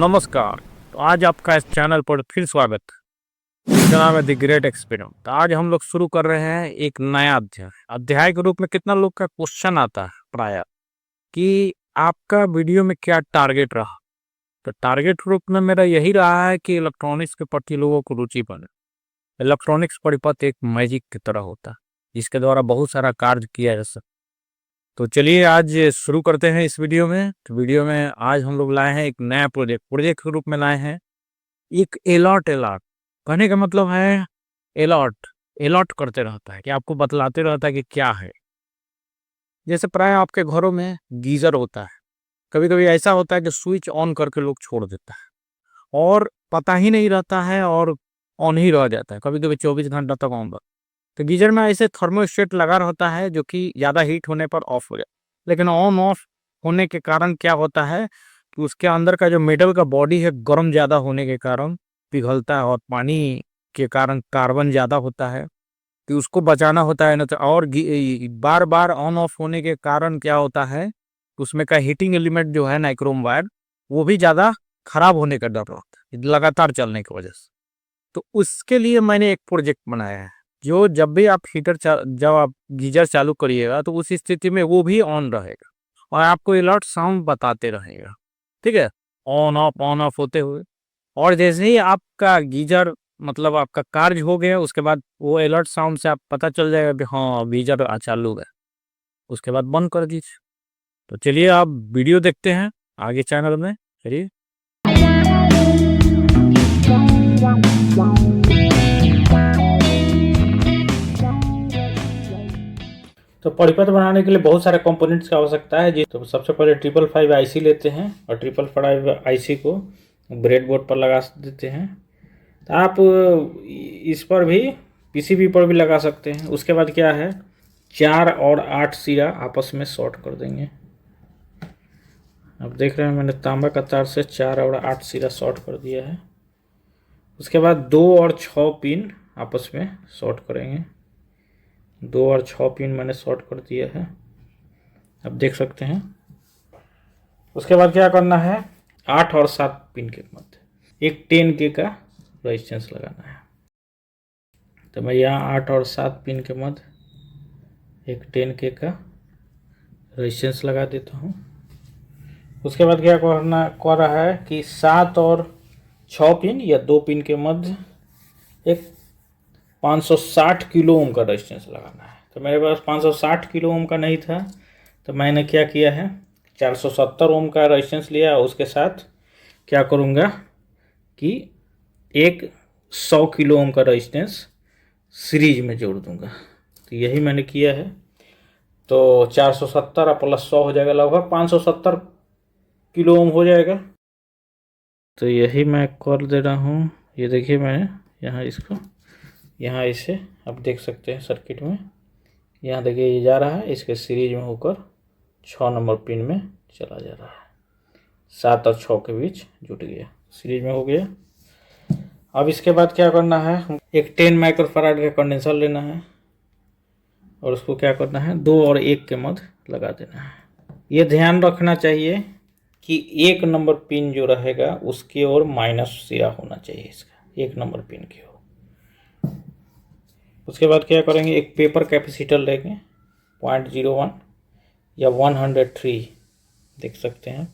नमस्कार। तो आज आपका इस चैनल पर फिर स्वागत है। इसका नाम है द ग्रेट एक्सपेरिमेंट। तो आज हम लोग शुरू कर रहे हैं एक नया अध्याय के रूप में। कितना लोग का क्वेश्चन आता है प्राय कि आपका वीडियो में क्या टारगेट रहा। तो टारगेट रूप में मेरा यही रहा है कि इलेक्ट्रॉनिक्स के प्रति लोगों को रुचि बने। इलेक्ट्रॉनिक्स परिपथ एक मैजिक की तरह होता है जिसके द्वारा बहुत सारा कार्य किया जा सकता। तो चलिए आज शुरू करते हैं इस वीडियो में। तो वीडियो में आज हम लोग लाए हैं एक नया प्रोजेक्ट के रूप में लाए हैं एक अलॉट। कहने का मतलब है अलॉट अलॉट करते रहता है कि आपको बतलाते रहता है कि क्या है। जैसे प्राय आपके घरों में गीजर होता है, कभी कभी ऐसा होता है कि स्विच ऑन करके लोग छोड़ देता है और पता ही नहीं रहता है और ऑन ही रह जाता है, कभी कभी 24 घंटा तक ऑन। तो गीजर में ऐसे थर्मोस्टेट लगा रहता है जो कि ज़्यादा हीट होने पर ऑफ हो जाए, लेकिन ऑन ऑफ होने के कारण क्या होता है कि उसके अंदर का जो मेटल का बॉडी है गर्म ज़्यादा होने के कारण पिघलता है और पानी के कारण कार्बन ज़्यादा होता है। कि उसको बचाना होता है ना। तो और बार बार ऑन ऑफ होने के कारण क्या होता है कि उसमें का हीटिंग एलिमेंट जो है नाइक्रोम वायर वो भी ज़्यादा खराब होने का डर रहता है लगातार चलने की वजह से। तो उसके लिए मैंने एक प्रोजेक्ट बनाया है जो जब भी आप जब आप गीजर चालू करिएगा तो उस स्थिति में वो भी ऑन रहेगा और आपको अलर्ट साउंड बताते रहेगा। ठीक है, ऑन ऑफ होते हुए। और जैसे ही आपका गीजर मतलब आपका कार्य हो गया उसके बाद वो अलर्ट साउंड से आप पता चल जाएगा कि हाँ गीजर चालू है, उसके बाद बंद कर दीजिए। तो चलिए आप वीडियो देखते हैं आगे चैनल में। चलिए तो परिपथ बनाने के लिए बहुत सारे कंपोनेंट्स की आवश्यकता है। तो सबसे पहले 555 आईसी लेते हैं और 555 आईसी को ब्रेड बोर्ड पर लगा देते हैं। तो आप इस पर भी पीसीबी पर भी लगा सकते हैं। उसके बाद क्या है 4 और 8 सिरा आपस में शॉर्ट कर देंगे। अब देख रहे हैं मैंने तांबा का तार से 4 और 8 सिरा शॉर्ट कर दिया है। उसके बाद 2 और 6 पिन आपस में शॉर्ट करेंगे। 2 और 6 पिन मैंने शॉर्ट कर दिया है, अब देख सकते हैं। उसके बाद क्या करना है 8 और 7 पिन के मध्य एक 10K का रेजिस्टेंस लगाना है। तो मैं यहाँ 8 और 7 पिन के मध्य एक 10K का रेजिस्टेंस लगा देता हूँ। उसके बाद क्या कर रहा है कि 7 और 6 पिन या 2 पिन के मध्य एक 560 किलो ओम का रेजिस्टेंस लगाना है। तो मेरे पास 560 किलो ओम का नहीं था तो मैंने क्या किया है 470 ओम का रेजिस्टेंस लिया। उसके साथ क्या करूँगा कि एक 100 किलो ओम का रेजिस्टेंस सीरीज में जोड़ दूँगा। तो यही मैंने किया है। तो 470 प्लस 100 हो जाएगा, लगभग 570 किलो ओम हो जाएगा। तो यही मैं कर दे रहा हूँ। ये देखिए मैंने यहाँ इसको यहाँ इसे आप देख सकते हैं सर्किट में। यहाँ देखिए ये जा रहा है, इसके सीरीज में होकर 6 नंबर पिन में चला जा रहा है। 7 और 6 के बीच जुट गया, सीरीज में हो गया। अब इसके बाद क्या करना है एक 10 माइक्रोफैराड का कंडेंसर लेना है और उसको क्या करना है 2 और 1 के मध्य लगा देना है। ये ध्यान रखना चाहिए कि 1 नंबर पिन जो रहेगा उसकी ओर माइनस सिरा होना चाहिए, इसका 1 नंबर पिन की ओर। उसके बाद क्या करेंगे एक पेपर कैपेसिटर लेंगे 0.01 या 103 देख सकते हैं,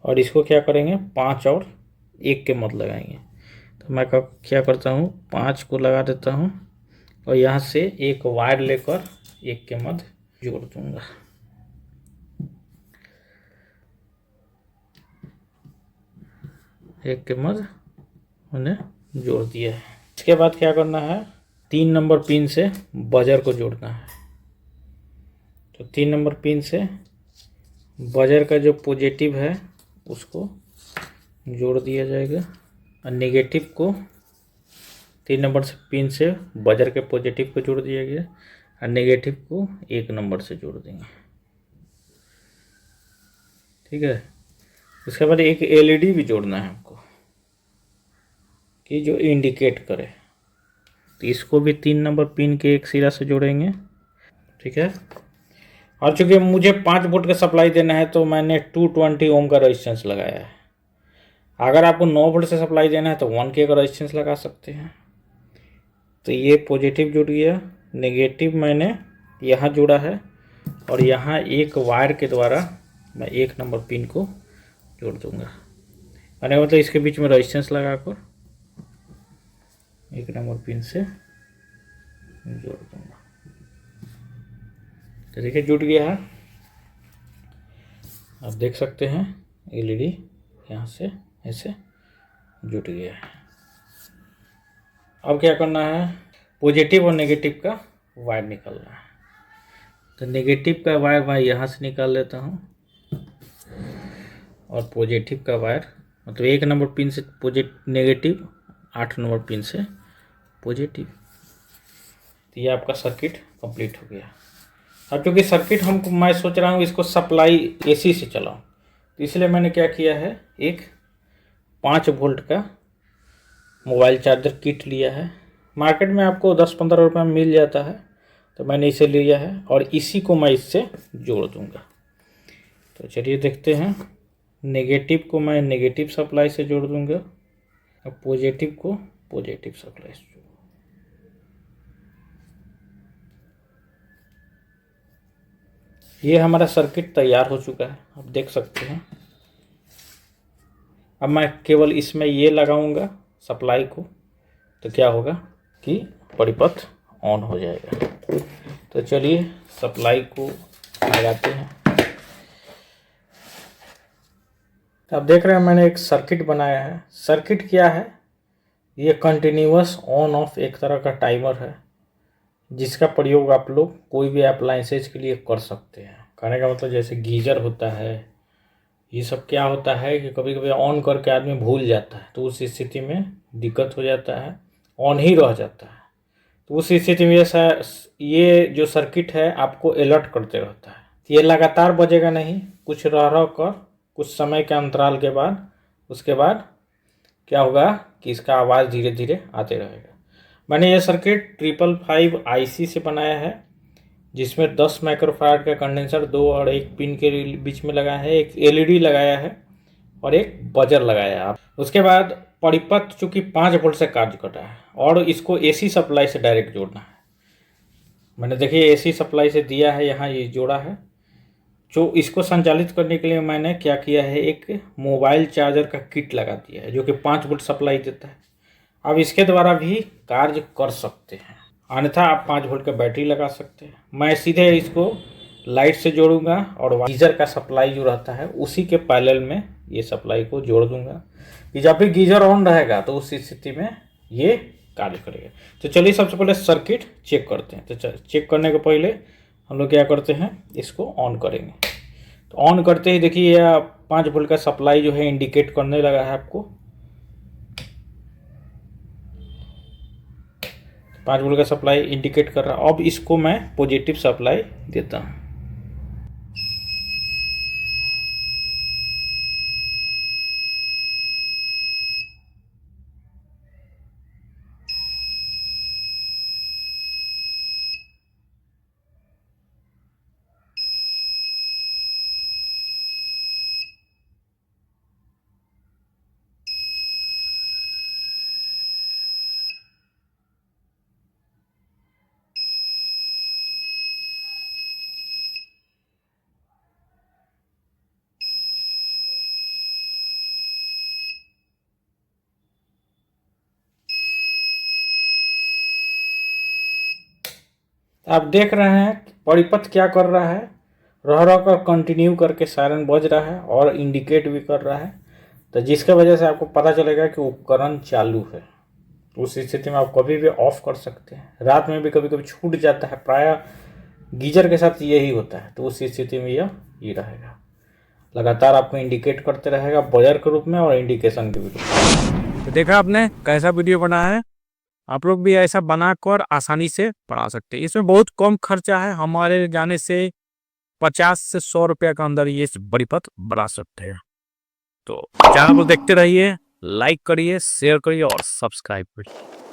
और इसको क्या करेंगे 5 और 1 के मध्य लगाएंगे। तो मैं क्या करता हूँ 5 को लगा देता हूँ और यहाँ से एक वायर लेकर 1 के मध्य जोड़ दूंगा। एक के मध्य उन्हें जोड़ दिया है। इसके बाद क्या करना है 3 नंबर पिन से बजर को जोड़ना है। तो 3 नंबर पिन से बजर का जो पॉजिटिव है उसको जोड़ दिया जाएगा और नेगेटिव को 3 नंबर से पिन से बजर के पॉजिटिव को जोड़ दिया गया और नेगेटिव को 1 नंबर से जोड़ देंगे। ठीक है, उसके बाद एक एलईडी भी जोड़ना है हमको कि जो इंडिकेट करे। तो इसको भी 3 नंबर पिन के एक सिरा से जोड़ेंगे। ठीक है, और चूंकि मुझे 5 वोल्ट का सप्लाई देना है तो मैंने 220 ओम का रेजिस्टेंस लगाया है। अगर आपको 9 वोल्ट से सप्लाई देना है तो 1K का रेजिस्टेंस लगा सकते हैं। तो ये पॉजिटिव जुड़ गया, नेगेटिव मैंने यहाँ जुड़ा है और यहाँ एक वायर के द्वारा मैं 1 नंबर पिन को जोड़ दूंगा। मैंने मतलब इसके बीच में रेजिस्टेंस लगाकर 1 नंबर पिन से जोड़ दूंगा। तो देखिए जुड़ गया है, आप देख सकते हैं एलईडी यहाँ से ऐसे जुट गया है। अब क्या करना है, पॉजिटिव और नेगेटिव का वायर निकालना है। तो नेगेटिव का वायर मैं यहाँ से निकाल लेता हूँ और पॉजिटिव का वायर मतलब 1 नंबर पिन से नेगेटिव, 8 नंबर पिन से पॉजिटिव। तो ये आपका सर्किट कंप्लीट हो गया। अब क्योंकि सर्किट मैं सोच रहा हूँ इसको सप्लाई एसी से चलाऊँ, तो इसलिए मैंने क्या किया है, एक 5 वोल्ट का मोबाइल चार्जर किट लिया है। मार्केट में आपको 10-15 रुपये में मिल जाता है, तो मैंने इसे लिया है और इसी को मैं इससे जोड़ दूंगा। तो चलिए देखते हैं, नेगेटिव को मैं नेगेटिव सप्लाई से जोड़ दूंगा और पॉजिटिव को पॉजिटिव सप्लाई से। ये हमारा सर्किट तैयार हो चुका है, आप देख सकते हैं। अब मैं केवल इसमें ये लगाऊंगा सप्लाई को, तो क्या होगा कि परिपथ ऑन हो जाएगा। तो चलिए सप्लाई को लगाते हैं। तो आप देख रहे हैं मैंने एक सर्किट बनाया है। सर्किट क्या है, ये कंटिन्यूअस ऑन ऑफ एक तरह का टाइमर है, जिसका प्रयोग आप लोग कोई भी अप्लायंसेज के लिए कर सकते हैं। कहने का मतलब जैसे गीजर होता है, ये सब क्या होता है कि कभी कभी ऑन करके आदमी भूल जाता है, तो उस स्थिति में दिक्कत हो जाता है, ऑन ही रह जाता है। तो उस स्थिति में ये जो सर्किट है आपको अलर्ट करते रहता है। ये लगातार बजेगा नहीं, कुछ रह कर कुछ समय के अंतराल के बाद उसके बाद क्या होगा कि इसका आवाज़ धीरे धीरे आते रहेगा। मैंने ये सर्किट 555 IC से बनाया है, जिसमें 10 माइक्रोफारड का कंडेंसर 2 और 1 पिन के बीच में लगाया है, एक एलईडी लगाया है और एक बजर लगाया है। उसके बाद परिपथ चूँकि 5 वोल्ट से कार्य कर रहा है और इसको एसी सप्लाई से डायरेक्ट जोड़ना है। मैंने देखिए एसी सप्लाई से दिया है, यहाँ ये जोड़ा है। जो इसको संचालित करने के लिए मैंने क्या किया है, एक मोबाइल चार्जर का किट लगा दिया है जो कि 5 वोल्ट सप्लाई देता है। अब इसके द्वारा भी कार्य कर सकते हैं, अन्यथा आप 5 वोल्ट का बैटरी लगा सकते हैं। मैं सीधे इसको लाइट से जोड़ूंगा और गीजर का सप्लाई जो रहता है उसी के पैरेलल में ये सप्लाई को जोड़ दूंगा कि जब भी गीजर ऑन रहेगा तो उस स्थिति में ये कार्य करेगा। तो चलिए सबसे पहले सर्किट चेक करते हैं। तो चेक करने के पहले हम लोग क्या करते हैं, इसको ऑन करेंगे। तो ऑन करते ही देखिए यह 5 वोल्ट का सप्लाई जो है इंडिकेट करने लगा है आपको। 5 वोल्ट का सप्लाई इंडिकेट कर रहा है। अब इसको मैं पॉजिटिव सप्लाई देता हूँ। आप देख रहे हैं परिपथ क्या कर रहा है, रह कर कंटिन्यू करके सायरन बज रहा है और इंडिकेट भी कर रहा है। तो जिसके वजह से आपको पता चलेगा कि उपकरण चालू है। उस स्थिति में आप कभी भी ऑफ कर सकते हैं। रात में भी कभी कभी छूट जाता है, प्रायः गीजर के साथ यही होता है। तो उस स्थिति में यह ये रहेगा, लगातार आपको इंडिकेट करते रहेगा बजर के रूप में और इंडिकेशन के रूप में। तो देखा आपने कैसा वीडियो बना है, आप लोग भी ऐसा बनाकर आसानी से पढ़ा सकते हैं। इसमें बहुत कम खर्चा है, हमारे जाने से 50 से 100 रुपया के अंदर ये परिपथ बना सकते हैं। तो चैनल को देखते रहिए, लाइक करिए, शेयर करिए और सब्सक्राइब करिए।